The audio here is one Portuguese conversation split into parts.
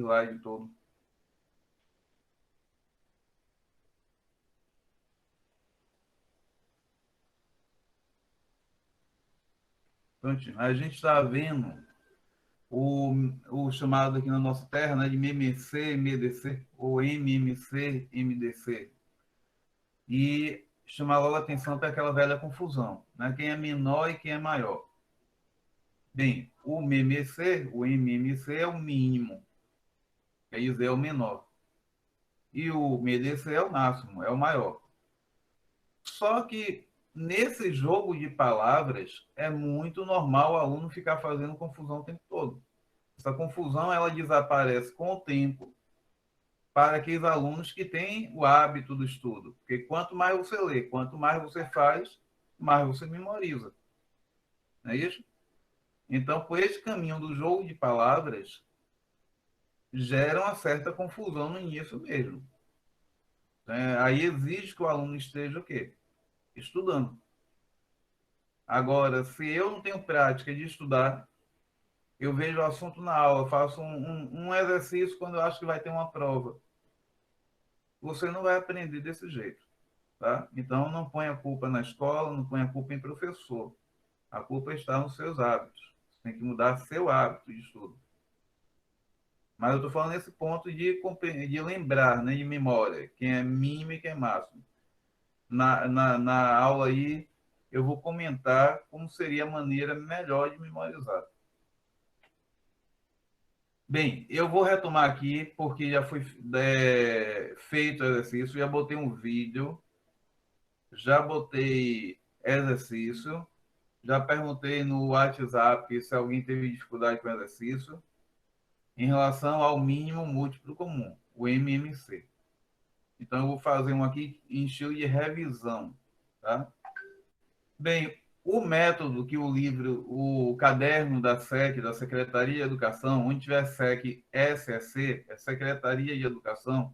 slide todo. Então, a gente está vendo o chamado aqui na nossa terra, né, de MMC, MDC, ou MMC, MDC. E chamar logo a atenção para aquela velha confusão, né? Quem é menor e quem é maior. Bem, o MMC é o mínimo, quer dizer, é o menor. E o MDC é o máximo, é o maior. Só que nesse jogo de palavras é muito normal o aluno ficar fazendo confusão o tempo todo. Essa confusão ela desaparece com o tempo para aqueles alunos que têm o hábito do estudo. Porque quanto mais você lê, quanto mais você faz, mais você memoriza. Não é isso? Então, por esse caminho do jogo de palavras, gera uma certa confusão no início mesmo. Aí exige que o aluno esteja o quê? Estudando. Agora, se eu não tenho prática de estudar, eu vejo o assunto na aula, faço um exercício quando eu acho que vai ter uma prova. Você não vai aprender desse jeito. Tá? Então, não ponha a culpa na escola, não ponha a culpa em professor. A culpa está nos seus hábitos. Você tem que mudar seu hábito de estudo. Mas eu estou falando nesse ponto de lembrar, né, de memória, quem é mínimo e quem é máximo. Na aula aí, eu vou comentar como seria a maneira melhor de memorizar. Bem, eu vou retomar aqui, porque já foi feito o exercício, já botei um vídeo, já botei exercício, já perguntei no WhatsApp se alguém teve dificuldade com o exercício, em relação ao mínimo múltiplo comum, o MMC. Então, eu vou fazer um aqui em estilo de revisão. Tá? Bem, o método que o livro, o caderno da SEC, da Secretaria de Educação, onde tiver SEC, SEC, é Secretaria de Educação,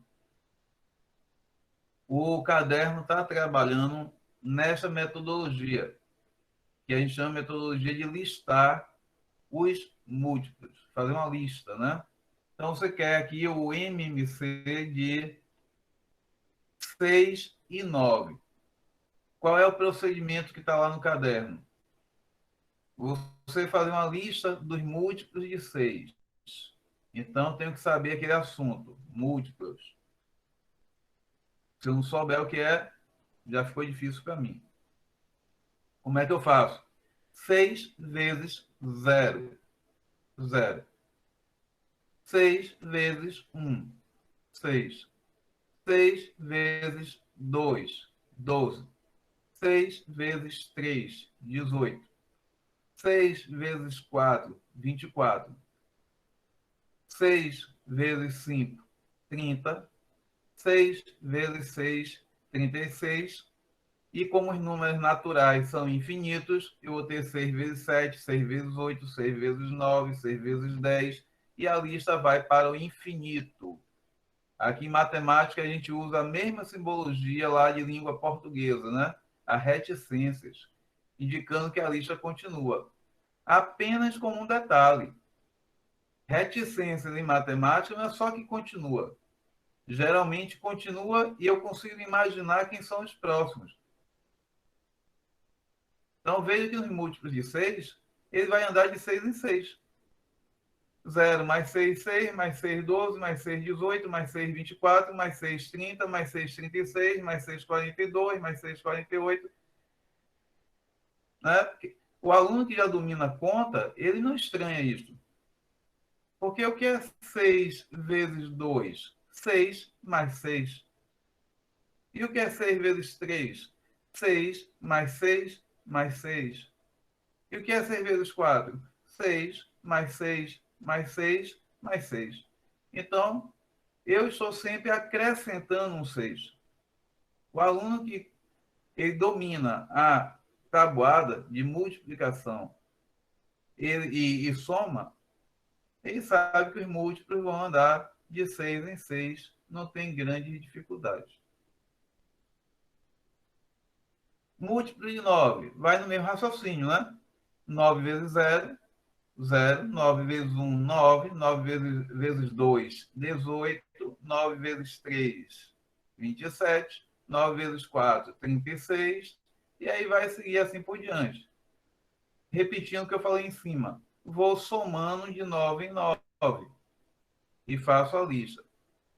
o caderno está trabalhando nessa metodologia, que a gente chama de metodologia de listar os múltiplos, fazer uma lista, né? Então, você quer aqui o MMC de 6 e 9. Qual é o procedimento que está lá no caderno? Você fazer uma lista dos múltiplos de 6. Então, tenho que saber aquele assunto, múltiplos. Se eu não souber o que é, já ficou difícil para mim. Como é que eu faço? 6 vezes 0. 0. 6 vezes 1. 6. 6 vezes 2. 12. 6 vezes 3. 18. 6 vezes 4. 24. 6 vezes 5. 30. 6 vezes 6, 36. E como os números naturais são infinitos, eu vou ter 6 vezes 7, 6 vezes 8, 6 vezes 9, 6 vezes 10, e a lista vai para o infinito. Aqui em matemática a gente usa a mesma simbologia lá de língua portuguesa, né? A reticências, indicando que a lista continua. Apenas com um detalhe. Reticências em matemática não é só que continua. Geralmente continua e eu consigo imaginar quem são os próximos. Então, veja que nos múltiplos de 6, ele vai andar de 6 em 6. 0 mais 6, 6, mais 6, 12, mais 6, 18, mais 6, 24, mais 6, 30, mais 6, 36, mais 6, 42, mais 6, 48. Né? O aluno que já domina a conta, ele não estranha isso. Porque o que é 6 vezes 2? 6 mais 6. E o que é 6 vezes 3? 6 mais 6 mais 6. E o que é 6 vezes 4? 6 mais 6 mais 6 mais 6. Então, eu estou sempre acrescentando um 6. O aluno que ele domina a tabuada de multiplicação e soma, ele sabe que os múltiplos vão andar de 6 em 6, não tem grande dificuldade. Múltiplo de 9, vai no mesmo raciocínio, né? 9 vezes 0, 0, 9 vezes 1, 9, 9 vezes 2, 18, 9 vezes 3, 27, 9 vezes 4, 36, e aí vai seguir assim por diante. Repetindo o que eu falei em cima, vou somando de 9 em 9 e faço a lista.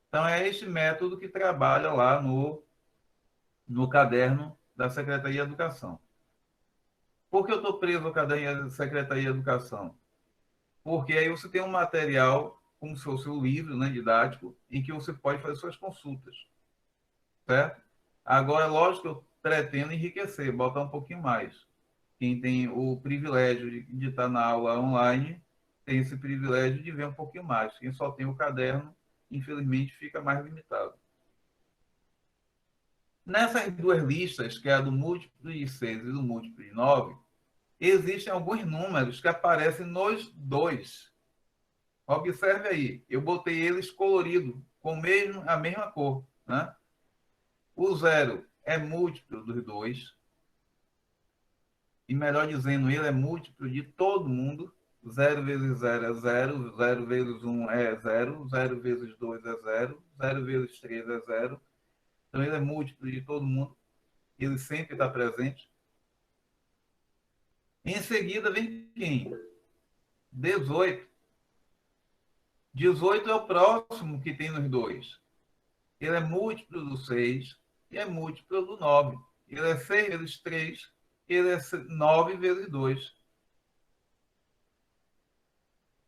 Então, é este método que trabalha lá no caderno da Secretaria de Educação. Por que eu estou preso ao caderno da Secretaria de Educação? Porque aí você tem um material, como se fosse um livro, né, didático, em que você pode fazer suas consultas, certo? Agora, é lógico que eu pretendo enriquecer, botar um pouquinho mais. Quem tem o privilégio de estar na aula online, tem esse privilégio de ver um pouquinho mais. Quem só tem o caderno, infelizmente, fica mais limitado. Nessas duas listas, que é a do múltiplo de 6 e do múltiplo de 9, existem alguns números que aparecem nos dois. Observe aí, eu botei eles colorido, com a mesma cor. Né? O 0 é múltiplo dos 2, e melhor dizendo, ele é múltiplo de todo mundo. 0 vezes 0 é 0, 0 vezes 1 é 0, 0 vezes 2 é 0, 0 vezes 3 é 0. Então, ele é múltiplo de todo mundo, ele sempre está presente. Em seguida, vem quem? 18. 18 é o próximo que tem nos dois. Ele é múltiplo do 6 e é múltiplo do 9. Ele é 6 vezes 3, ele é 9 vezes 2.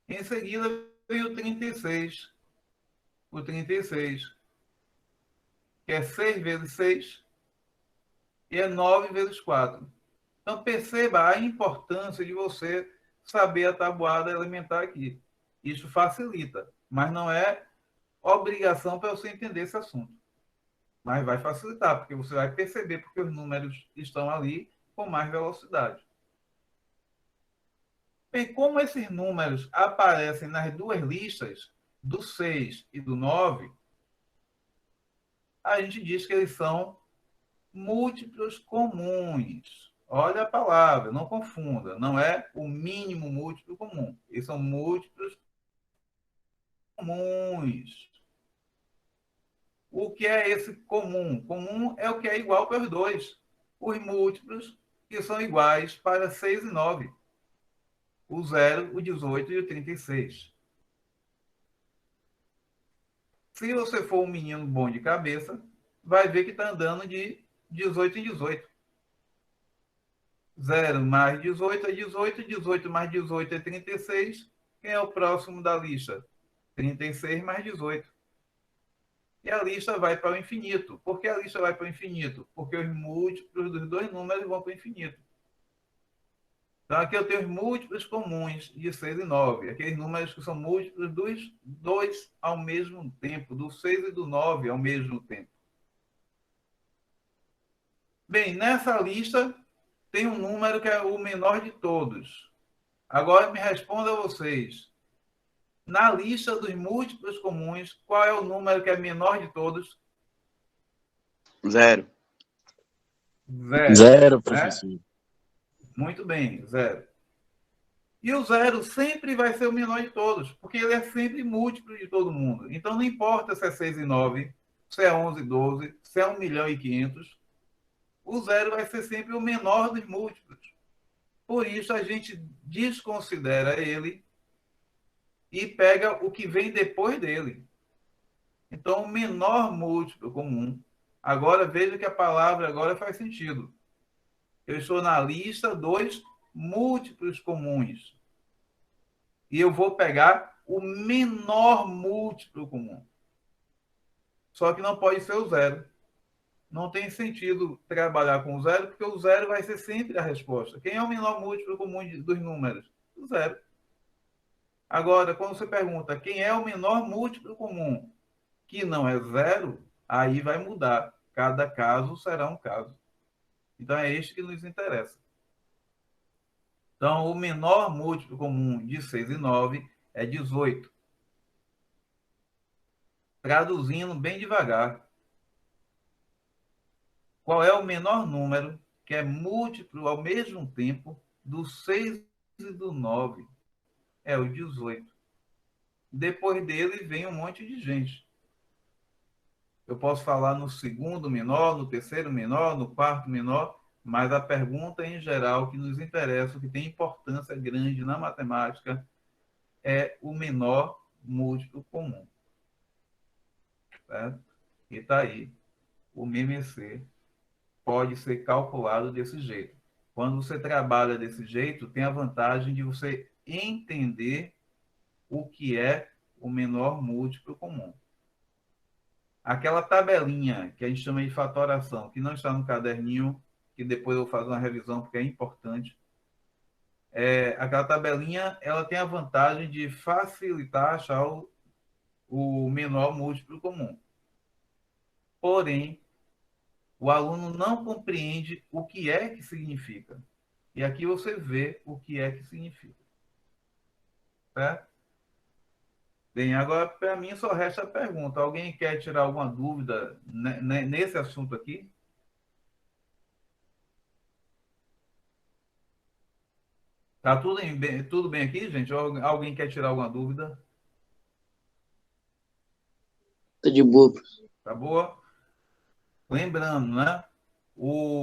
Em seguida, vem o 36. O 36, que é 6 vezes 6 e é 9 vezes 4. Então, perceba a importância de você saber a tabuada elementar aqui. Isso facilita, mas não é obrigação para você entender esse assunto. Mas vai facilitar, porque você vai perceber porque os números estão ali com mais velocidade. Bem, como esses números aparecem nas duas listas, do 6 e do 9, a gente diz que eles são múltiplos comuns. Olha a palavra, não confunda. Não é o mínimo múltiplo comum. Eles são múltiplos comuns. O que é esse comum? Comum é o que é igual para os dois. Os múltiplos que são iguais para 6 e 9. O 0, o 18 e o 36. Se você for um menino bom de cabeça, vai ver que está andando de 18 em 18. 0 mais 18 é 18, 18 mais 18 é 36. Quem é o próximo da lista? 36 mais 18. E a lista vai para o infinito. Por que a lista vai para o infinito? Porque os múltiplos dos dois números vão para o infinito. Então, aqui eu tenho os múltiplos comuns de 6 e 9. Aqueles números que são múltiplos dos dois ao mesmo tempo, do 6 e do 9 ao mesmo tempo. Bem, nessa lista tem um número que é o menor de todos. Agora me responda vocês. Na lista dos múltiplos comuns, qual é o número que é menor de todos? 0. 0. 0, professor. Né? Muito bem, 0. E o 0 sempre vai ser o menor de todos, porque ele é sempre múltiplo de todo mundo. Então, não importa se é 6 e 9, se é 11 e 12, se é 1 milhão e 500, o 0 vai ser sempre o menor dos múltiplos. Por isso, a gente desconsidera ele e pega o que vem depois dele. Então, o menor múltiplo comum. Agora, veja que a palavra agora faz sentido. Eu estou na lista dos múltiplos comuns. E eu vou pegar o menor múltiplo comum. Só que não pode ser o 0. Não tem sentido trabalhar com o 0, porque o 0 vai ser sempre a resposta. Quem é o menor múltiplo comum dos números? O 0. Agora, quando você pergunta quem é o menor múltiplo comum, que não é 0, aí vai mudar. Cada caso será um caso. Então, é este que nos interessa. Então, o menor múltiplo comum de 6 e 9 é 18. Traduzindo bem devagar. Qual é o menor número que é múltiplo ao mesmo tempo do 6 e do 9? é o 18. Depois dele vem um monte de gente. Eu posso falar no segundo menor, no terceiro menor, no quarto menor, mas a pergunta em geral que nos interessa, o que tem importância grande na matemática, é o menor múltiplo comum. Certo? E está aí. O MMC pode ser calculado desse jeito. Quando você trabalha desse jeito, tem a vantagem de você entender o que é o menor múltiplo comum. Aquela tabelinha que a gente chama de fatoração, que não está no caderninho, que depois eu vou fazer uma revisão porque é importante. Aquela tabelinha, ela tem a vantagem de facilitar achar o menor múltiplo comum. Porém, o aluno não compreende o que é que significa. E aqui você vê o que é que significa. Certo? Bem, agora para mim só resta a pergunta. Alguém quer tirar alguma dúvida nesse assunto aqui? Tá tudo bem aqui, gente? Alguém quer tirar alguma dúvida? Tá de boa. Tá boa? Lembrando, né?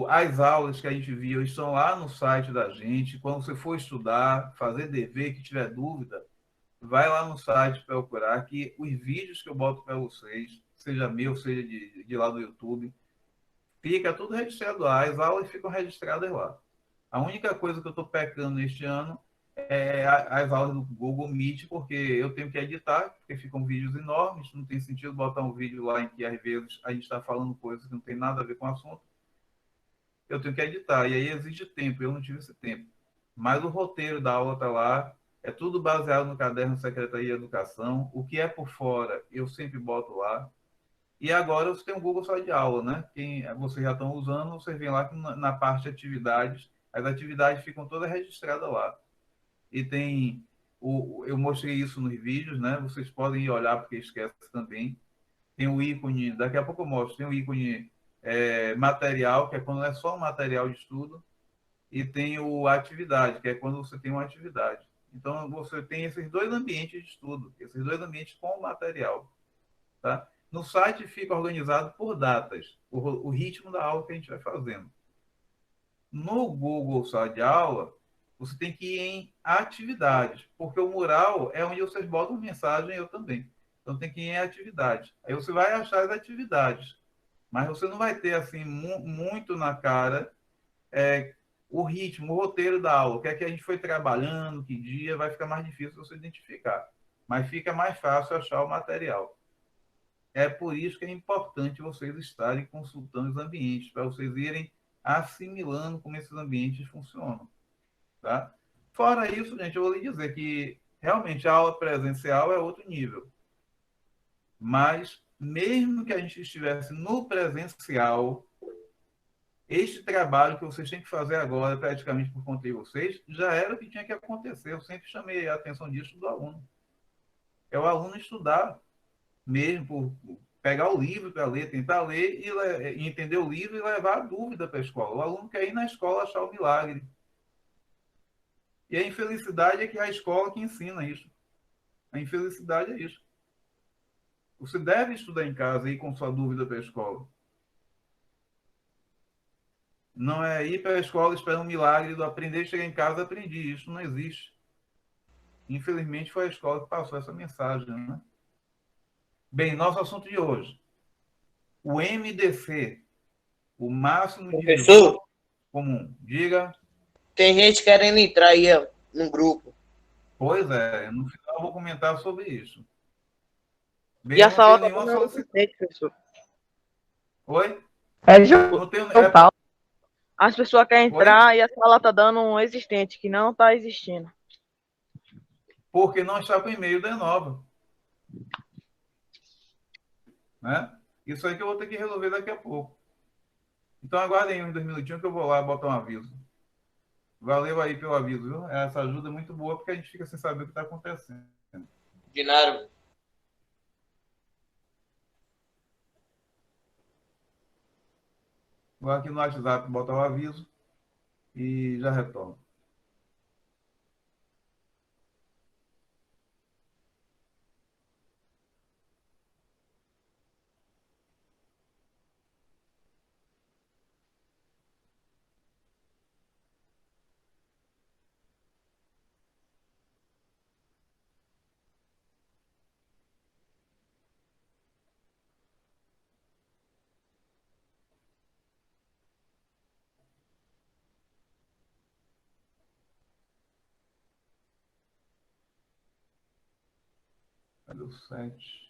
As aulas que a gente viu estão lá no site da gente. Quando você for estudar, fazer dever, que tiver dúvida, vai lá no site procurar que os vídeos que eu boto para vocês, seja meu, seja de lá do YouTube, fica tudo registrado lá. As aulas ficam registradas lá. A única coisa que eu estou pecando este ano é as aulas do Google Meet, porque eu tenho que editar, porque ficam vídeos enormes, não tem sentido botar um vídeo lá em que às vezes a gente está falando coisas que não tem nada a ver com o assunto. Eu tenho que editar, e aí exige tempo, eu não tive esse tempo. Mas o roteiro da aula está lá, é tudo baseado no caderno Secretaria de Educação, o que é por fora eu sempre boto lá. E agora você tem um Google Sala de Aula, né? Quem vocês já estão usando, você vem lá na parte de atividades, as atividades ficam todas registradas lá. E tem, eu mostrei isso nos vídeos, né? Vocês podem ir olhar porque esquece também. Tem o ícone, daqui a pouco eu mostro, tem o ícone material, que é quando é só um material de estudo, e tem o atividade, que é quando você tem uma atividade. Então, você tem esses dois ambientes de estudo, esses dois ambientes com o material. Tá? No site fica organizado por datas, o ritmo da aula que a gente vai fazendo. No Google Sala de Aula, você tem que ir em atividades, porque o mural é onde vocês botam mensagem, eu também. Então tem que ir em atividades. Aí você vai achar as atividades, mas você não vai ter assim muito na cara o ritmo, o roteiro da aula, o que é que a gente foi trabalhando, que dia, vai ficar mais difícil você identificar. Mas fica mais fácil achar o material. É por isso que é importante vocês estarem consultando os ambientes, para vocês irem assimilando como esses ambientes funcionam. Tá? Fora isso, gente, eu vou lhe dizer que realmente a aula presencial é outro nível. Mas, mesmo que a gente estivesse no presencial, este trabalho que vocês têm que fazer agora, praticamente por conta de vocês, já era o que tinha que acontecer. Eu sempre chamei a atenção disso do aluno. É o aluno estudar mesmo, pegar o livro para ler, tentar ler e entender o livro e levar a dúvida para a escola. O aluno quer ir na escola achar o milagre. E a infelicidade é que é a escola que ensina isso. A infelicidade é isso. Você deve estudar em casa e ir com sua dúvida para a escola. Não é ir para a escola esperando um milagre do aprender e chegar em casa e aprendi. Isso não existe. Infelizmente, foi a escola que passou essa mensagem. Né? Bem, nosso assunto de hoje. O MDC, o máximo Professor, divisor comum. Diga. tem gente querendo entrar aí ó, no grupo. Pois é, no final eu vou comentar sobre isso. E Bem, a eu não tenho sala tá nenhuma toda solicitação. existente, professor. Oi? É João Não tenho. Paulo. As pessoas querem Oi? entrar e a sala tá dando um existente, que não tá existindo. Porque não está com e-mail da Enova. Né? Isso aí que eu vou ter que resolver daqui a pouco. Então aguardem uns 2 minutinhos que eu vou lá botar um aviso. Valeu aí pelo aviso, viu? Essa ajuda é muito boa porque a gente fica sem saber o que está acontecendo. De nada. Vou aqui no WhatsApp botar o aviso e já retorno. Deu 7.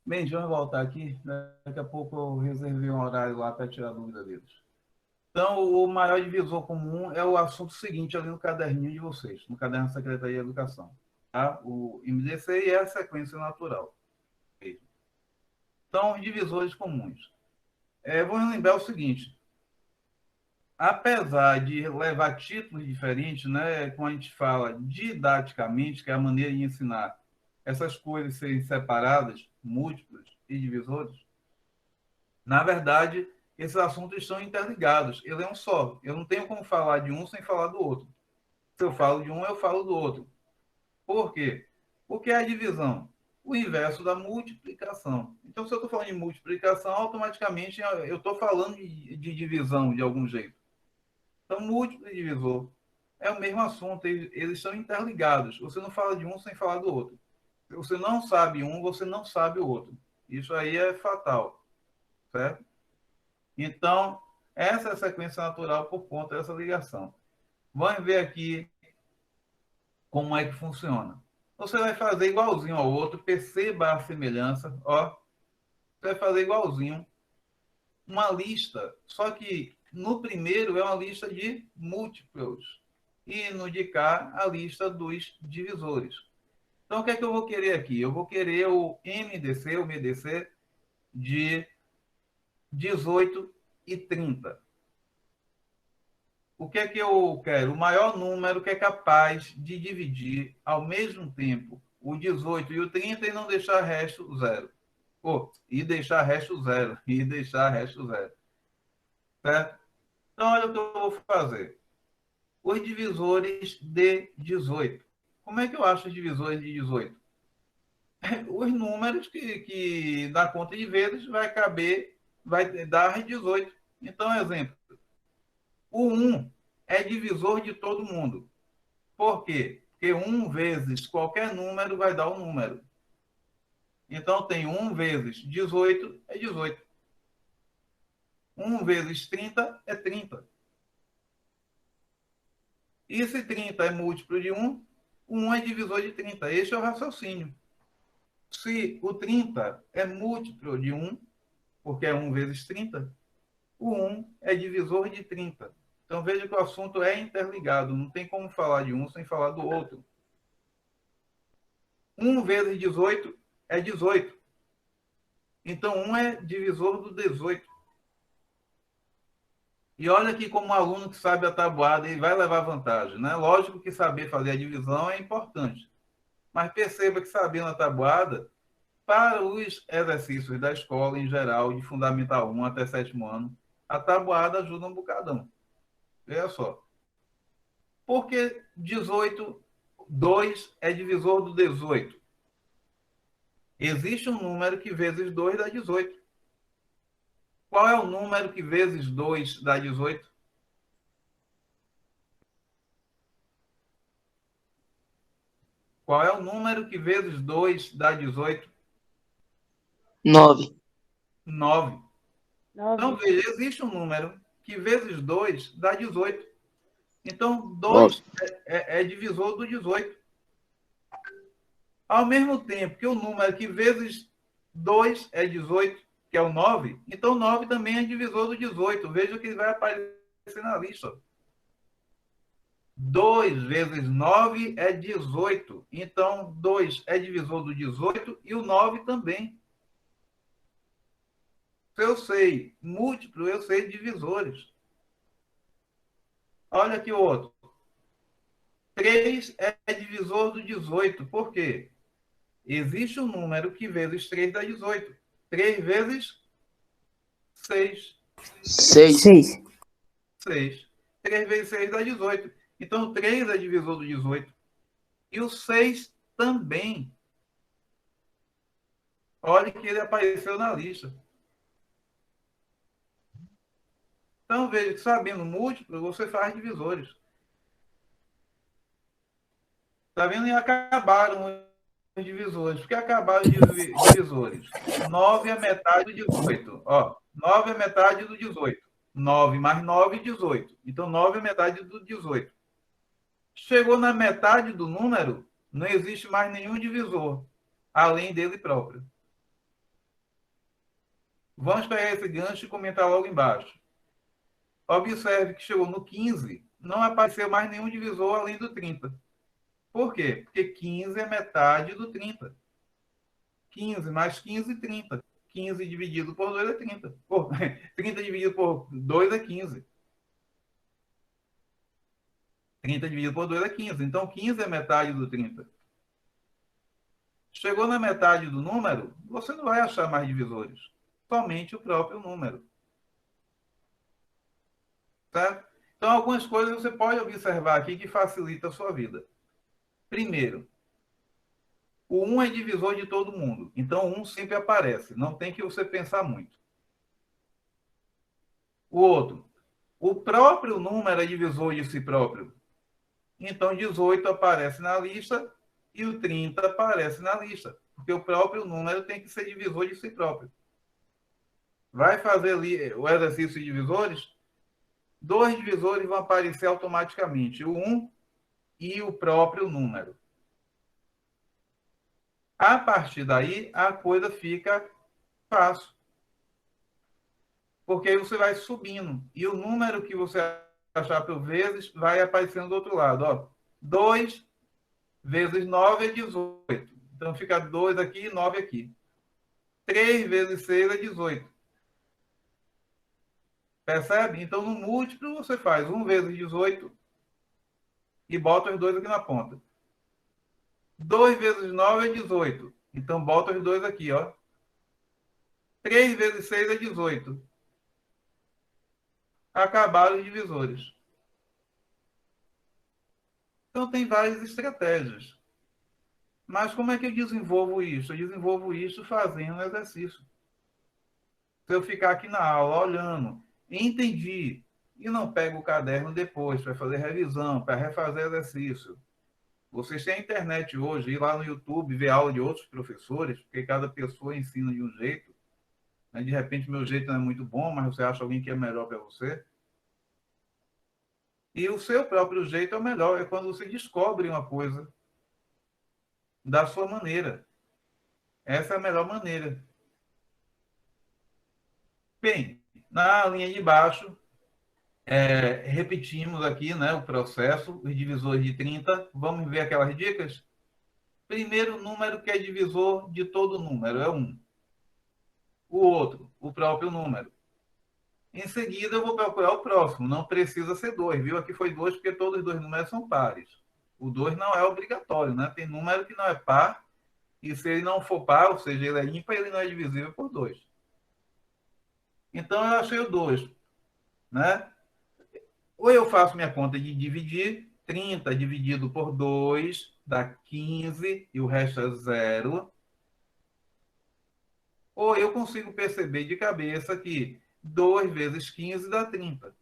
Bem, vamos voltar aqui. Daqui a pouco eu reservei um horário lá para tirar a dúvida deles. Então, o maior divisor comum é o assunto seguinte ali no caderninho de vocês, no caderno da Secretaria de Educação. Tá? O MDC e a sequência natural. Então, os divisores comuns. Vamos lembrar o seguinte. Apesar de levar títulos diferentes, né, como a gente fala didaticamente, que é a maneira de ensinar essas coisas serem separadas, múltiplos e divisores, na verdade, esses assuntos estão interligados. Ele é um só. Eu não tenho como falar de um sem falar do outro. Se eu falo de um, eu falo do outro. Por quê? Porque é a divisão, o inverso da multiplicação. Então, se eu estou falando de multiplicação, automaticamente eu estou falando de divisão de algum jeito. Então, múltiplo e divisor é o mesmo assunto, eles estão interligados. Você não fala de um sem falar do outro. Se você não sabe um, você não sabe o outro. Isso aí é fatal, certo? Então, essa é a sequência natural por conta dessa ligação. Vamos ver aqui como é que funciona. Você vai fazer igualzinho ao outro, perceba a semelhança, ó. Você vai fazer igualzinho uma lista, só que no primeiro é uma lista de múltiplos e no de cá a lista dos divisores. Então, o que é que eu vou querer aqui? Eu vou querer o MDC, o MDC de 18 e 30. O que é que eu quero? O maior número que é capaz de dividir ao mesmo tempo o 18 e o 30 e não deixar resto zero. E deixar resto zero. E deixar resto zero. Certo? Então, olha o que eu vou fazer. Os divisores de 18. Como é que eu acho os divisores de 18? Os números que na conta de vezes vai caber, vai dar 18. Então, exemplo. O 1 é divisor de todo mundo. Por quê? Porque 1 vezes qualquer número vai dar um número. Então, tem 1 vezes 18 é 18. 1 vezes 30 é 30. E se 30 é múltiplo de 1, o 1 é divisor de 30. Esse é o raciocínio. Se o 30 é múltiplo de 1, porque é 1 vezes 30, o 1 é divisor de 30. Então, veja que o assunto é interligado. Não tem como falar de um sem falar do outro. 1 vezes 18 é 18. Então, 1 é divisor do 18. E olha aqui como um aluno que sabe a tabuada ele vai levar vantagem, né? Lógico que saber fazer a divisão é importante. Mas perceba que sabendo a tabuada, para os exercícios da escola em geral, de Fundamental 1 até 7º ano, a tabuada ajuda um bocadão. Veja só. Porque 18, 2 é divisor do 18. Existe um número que vezes 2 dá 18. Qual é o número que vezes 2 dá 18? Qual é o número que vezes 2 dá 18? 9. 9. Então, veja, existe um número que vezes 2 dá 18. Então, 2 é divisor do 18. Ao mesmo tempo que o número que vezes 2 é 18, que é o 9, então 9 também é divisor do 18. Veja que ele vai aparecer na lista. 2 vezes 9 é 18. Então, 2 é divisor do 18 e o 9 também. Se eu sei múltiplo, eu sei divisores. Olha aqui o outro. 3 é divisor do 18. Por quê? Existe um número que vezes 3 dá 18. 3 vezes 6. 6. 6. 3 vezes 6 dá 18. Então, 3 é divisor do 18. E o 6 também. Olha que ele apareceu na lista. Então, veja que sabendo múltiplo, você faz divisores. Está vendo? E acabaram os divisores. Por que acabaram os divisores? 9 é metade do 18. Ó, 9 é metade do 18. 9 mais 9, 18. Então, 9 é metade do 18. Chegou na metade do número, não existe mais nenhum divisor, além dele próprio. Vamos pegar esse gancho e comentar logo embaixo. Observe que chegou no 15, não apareceu mais nenhum divisor além do 30. Por quê? Porque 15 é metade do 30. 15 mais 15, 30. 15 dividido por 2 é 30. 30 dividido por 2 é 15. 30 dividido por 2 é 15. Então, 15 é metade do 30. Chegou na metade do número, você não vai achar mais divisores. Somente o próprio número. Certo? Então, algumas coisas você pode observar aqui que facilita a sua vida. Primeiro, o 1 é divisor de todo mundo. Então, o 1 sempre aparece. Não tem que você pensar muito. O outro, o próprio número é divisor de si próprio. Então, 18 aparece na lista e o 30 aparece na lista. Porque o próprio número tem que ser divisor de si próprio. Vai fazer ali o exercício de divisores? 2 divisores vão aparecer automaticamente, o 1 e o próprio número. A partir daí, a coisa fica fácil. Porque aí você vai subindo. E o número que você achar por vezes vai aparecendo do outro lado. Ó. 2 vezes 9 é 18. Então fica 2 aqui e 9 aqui. 3 vezes 6 é 18. Percebe? Então, no múltiplo, você faz 1 vezes 18 e bota os dois aqui na ponta. 2 vezes 9 é 18. Então, bota os dois aqui, ó. 3 vezes 6 é 18. Acabaram os divisores. Então, tem várias estratégias. Mas como é que eu desenvolvo isso? Eu desenvolvo isso fazendo exercício. Se eu ficar aqui na aula olhando, entendi, e não pego o caderno depois para fazer revisão, para refazer exercício. Vocês têm a internet hoje, ir lá no YouTube, ver aula de outros professores, porque cada pessoa ensina de um jeito. Né? De repente, meu jeito não é muito bom, mas você acha alguém que é melhor para você. E o seu próprio jeito é o melhor, é quando você descobre uma coisa da sua maneira. Essa é a melhor maneira. Bem, na linha de baixo, repetimos aqui, né, o processo, os divisores de 30. Vamos ver aquelas dicas? Primeiro número que é divisor de todo número é 1. O outro, o próprio número. Em seguida, eu vou procurar o próximo. Não precisa ser 2, viu? Aqui foi 2 porque todos os dois números são pares. O 2 não é obrigatório, né? Tem número que não é par, e se ele não for par, ou seja, ele é ímpar, ele não é divisível por 2. Então, eu achei o 2, né? Ou eu faço minha conta de dividir, 30 dividido por 2 dá 15 e o resto é 0. Ou eu consigo perceber de cabeça que 2 vezes 15 dá 30.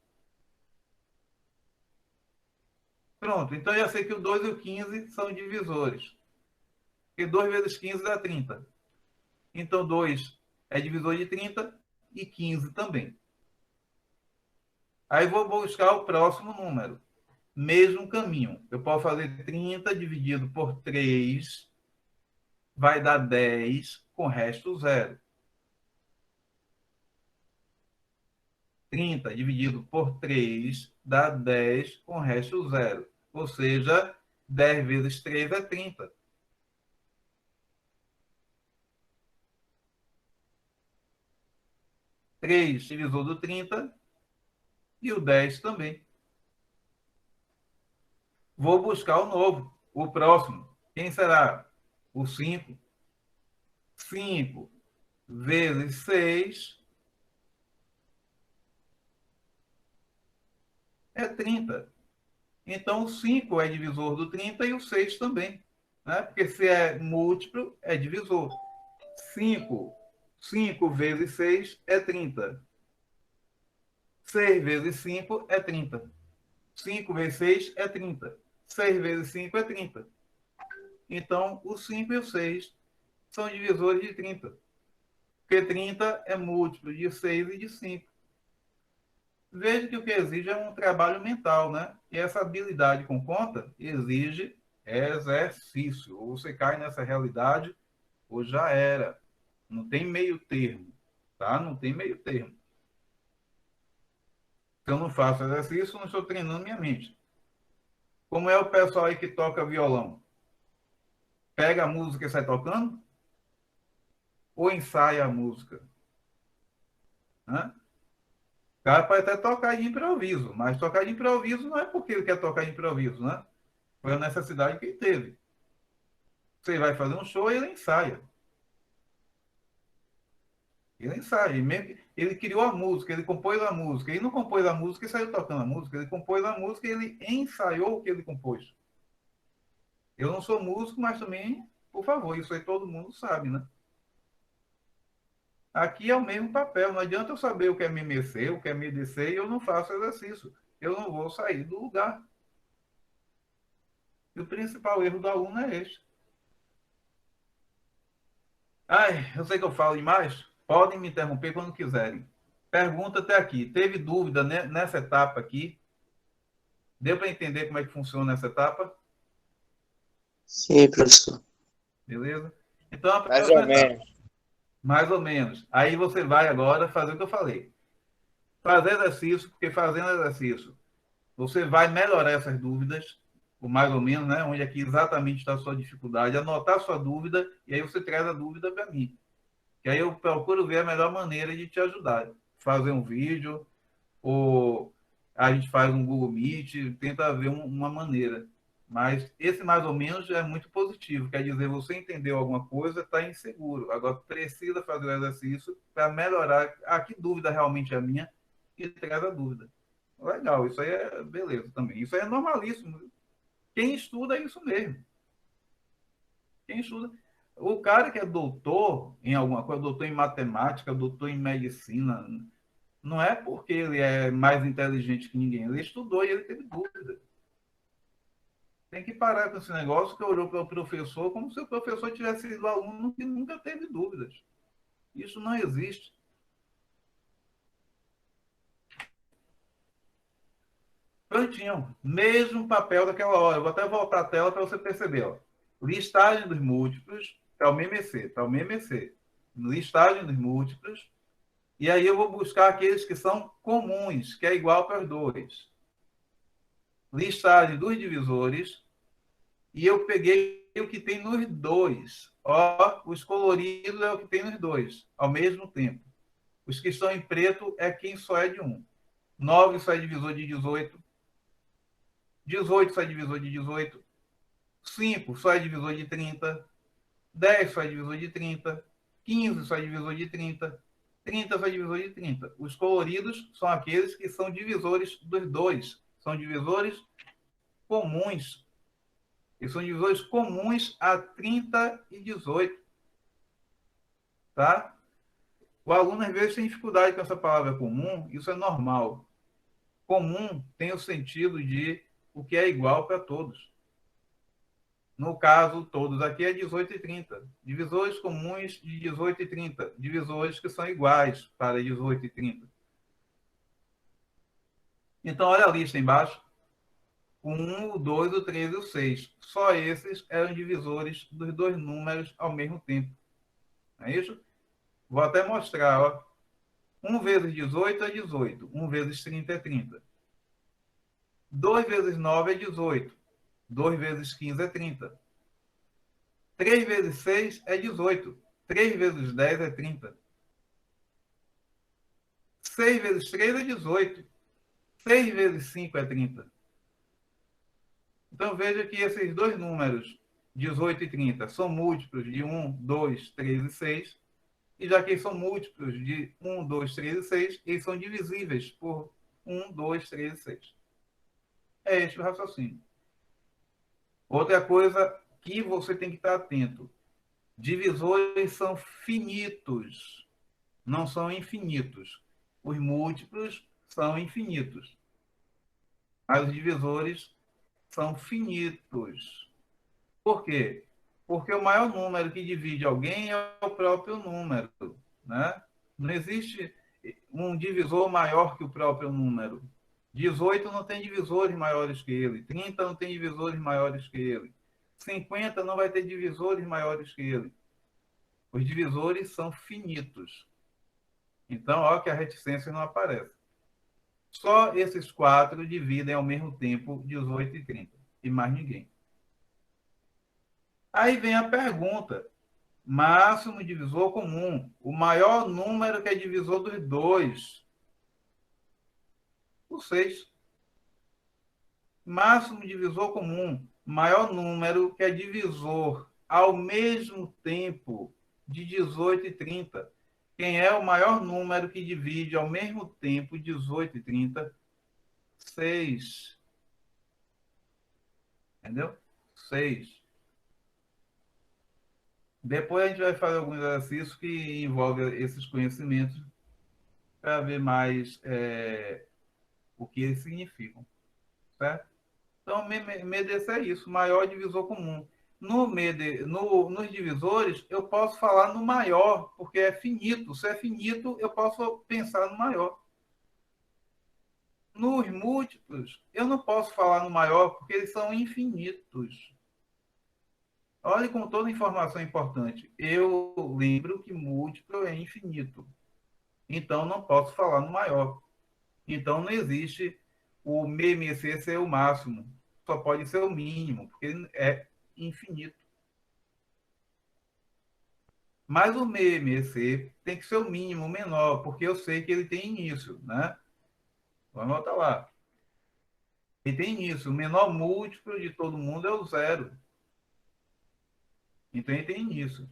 Pronto, então eu já sei que o 2 e o 15 são divisores. Porque 2 vezes 15 dá 30. Então 2 é divisor de 30 e 15 também. Aí vou buscar o próximo número. Mesmo caminho. Eu posso fazer 30 dividido por 3, vai dar 10, com o resto 0. 30 dividido por 3 dá 10 com o resto 0. Ou seja, 10 vezes 3 é 30. Três divisor do 30 e o 10 também. Vou buscar o novo, o próximo. Quem será? O 5. 5 vezes 6 é 30. Então, o 5 é divisor do 30 e o 6 também. Né? Porque se é múltiplo, é divisor. 5 vezes 6 é 30. 6 vezes 5 é 30. 5 vezes 6 é 30. 6 vezes 5 é 30. Então, o 5 e o 6 são divisores de 30. Porque 30 é múltiplo de 6 e de 5. Veja que o que exige é um trabalho mental, né? E essa habilidade com conta exige exercício. Ou você cai nessa realidade, ou já era. Não tem meio termo, tá? Não tem meio termo. Se eu não faço exercício, não estou treinando minha mente. Como é o pessoal aí que toca violão? Pega a música e sai tocando? Ou ensaia a música? Né? O cara pode até tocar de improviso, mas tocar de improviso não é porque ele quer tocar de improviso, né? Foi a necessidade que ele teve. Você vai fazer um show e ele ensaia. Ele ensaia. Ele criou a música, ele compôs a música. Ele não compôs a música e saiu tocando a música. Ele compôs a música e ele ensaiou o que ele compôs. Eu não sou músico, mas também, por favor, isso aí todo mundo sabe, né? Aqui é o mesmo papel. Não adianta eu saber o que é MMC, o que é MDC, e eu não faço exercício. Eu não vou sair do lugar. E o principal erro do aluno é este. Ai, eu sei que eu falo demais. Podem me interromper quando quiserem. Pergunta até aqui. Teve dúvida nessa etapa aqui? Deu para entender como é que funciona essa etapa? Sim, professor. Beleza? Então, a Mais próxima ou etapa. menos. Mais ou menos. Aí você vai agora fazer o que eu falei. Fazer exercício, porque fazendo exercício, você vai melhorar essas dúvidas, o mais ou menos, né? Onde aqui exatamente está a sua dificuldade, anotar a sua dúvida, e aí você traz a dúvida para mim. Que aí eu procuro ver a melhor maneira de te ajudar. Fazer um vídeo, ou a gente faz um Google Meet, tenta ver uma maneira. Mas esse mais ou menos é muito positivo, quer dizer, você entendeu alguma coisa, está inseguro. Agora precisa fazer o exercício para melhorar. Ah, que dúvida realmente é a minha? E traz a dúvida. Legal, isso aí é beleza também. Isso aí é normalíssimo. Quem estuda é isso mesmo. Quem estuda. O cara que é doutor em alguma coisa, doutor em matemática, doutor em medicina, não é porque ele é mais inteligente que ninguém. Ele estudou e ele teve dúvida. Tem que parar com esse negócio que olhou para o professor como se o professor tivesse sido aluno que nunca teve dúvidas. Isso não existe. Prontinho. Mesmo papel daquela hora. Eu vou até voltar a tela para você perceber. Ó. Listagem dos múltiplos é o MMC. Tá o MMC. Listagem dos múltiplos. E aí eu vou buscar aqueles que são comuns, que é igual para os dois. Listagem dos divisores. E eu peguei o que tem nos dois. Ó, os coloridos é o que tem nos dois, ao mesmo tempo. Os que estão em preto é quem só é de um. 9 só é divisor de 18. 18 só é divisor de 18. 5 só é divisor de 30. 10 só é divisor de 30. 15 só é divisor de 30. 30 só é divisor de 30. Os coloridos são aqueles que são divisores dos dois. São divisores comuns. E são divisores comuns a 30 e 18. Tá? O aluno, às vezes, tem dificuldade com essa palavra comum. Isso é normal. Comum tem o sentido de o que é igual para todos. No caso, todos aqui é 18 e 30. Divisores comuns de 18 e 30. Divisores que são iguais para 18 e 30. Então, olha a lista embaixo. O 1, o 2, o 3 e o 6. Só esses eram divisores dos dois números ao mesmo tempo. Não é isso? Vou até mostrar. Ó. 1 vezes 18 é 18. 1 vezes 30 é 30. 2 vezes 9 é 18. 2 vezes 15 é 30. 3 vezes 6 é 18. 3 vezes 10 é 30. 6 vezes 3 é 18. 6 vezes 5 é 30. Então, veja que esses dois números, 18 e 30, são múltiplos de 1, 2, 3 e 6. E já que eles são múltiplos de 1, 2, 3 e 6, eles são divisíveis por 1, 2, 3 e 6. É este o raciocínio. Outra coisa que você tem que estar atento. Divisores são finitos, não são infinitos. Os múltiplos são infinitos, mas os divisores são finitos. Por quê? Porque o maior número que divide alguém é o próprio número, né? Não existe um divisor maior que o próprio número. 18 não tem divisores maiores que ele. 30 não tem divisores maiores que ele. 50 não vai ter divisores maiores que ele. Os divisores são finitos. Então, olha que a reticência não aparece. Só esses quatro dividem ao mesmo tempo 18 e 30. E mais ninguém. Aí vem a pergunta. Máximo divisor comum. O maior número que é divisor dos dois. O 6. Máximo divisor comum. Maior número que é divisor ao mesmo tempo de 18 e 30. Quem é o maior número que divide ao mesmo tempo 18 e 30? 6. Entendeu? 6. Depois a gente vai fazer alguns exercícios que envolvem esses conhecimentos para ver mais o que eles significam. Certo? Então, MDC é isso, maior divisor comum. Nos divisores, eu posso falar no maior, porque é finito. Se é finito, eu posso pensar no maior. Nos múltiplos, eu não posso falar no maior, porque eles são infinitos. Olhe como toda informação é importante. Eu lembro que múltiplo é infinito. Então, não posso falar no maior. Então, não existe o MMC ser o máximo. Só pode ser o mínimo, porque é infinito. Mas o MMC tem que ser o mínimo menor, porque eu sei que ele tem início, né? Vamos voltar lá. Ele tem início. O menor múltiplo de todo mundo é o zero. Então, ele tem início.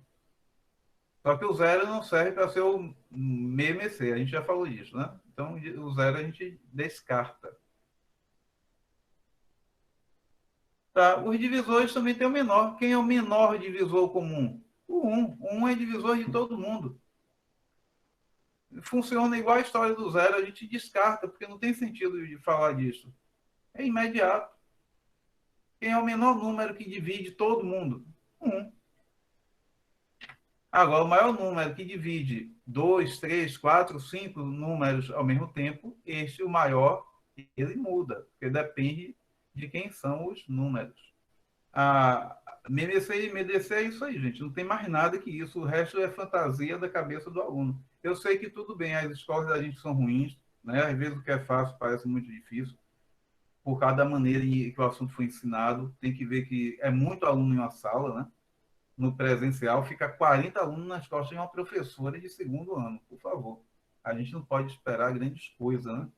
Só que o zero não serve para ser o MMC. A gente já falou disso, né? Então, o zero a gente descarta. Tá? Os divisores também têm o menor. Quem é o menor divisor comum? O 1. O 1 é divisor de todo mundo. Funciona igual a história do zero. A gente descarta, porque não tem sentido de falar disso. É imediato. Quem é o menor número que divide todo mundo? 1. Agora, o maior número que divide 2, 3, 4, 5 números ao mesmo tempo, o maior, ele muda, porque depende de quem são os números. A MDC e MDC é isso aí, gente. Não tem mais nada que isso. O resto é fantasia da cabeça do aluno. Eu sei que tudo bem, as escolas da gente são ruins, né? Às vezes o que é fácil parece muito difícil, por causa da maneira que o assunto foi ensinado. Tem que ver que é muito aluno em uma sala, né? No presencial, fica 40 alunos nas costas de uma professora de segundo ano, por favor. A gente não pode esperar grandes coisas, né?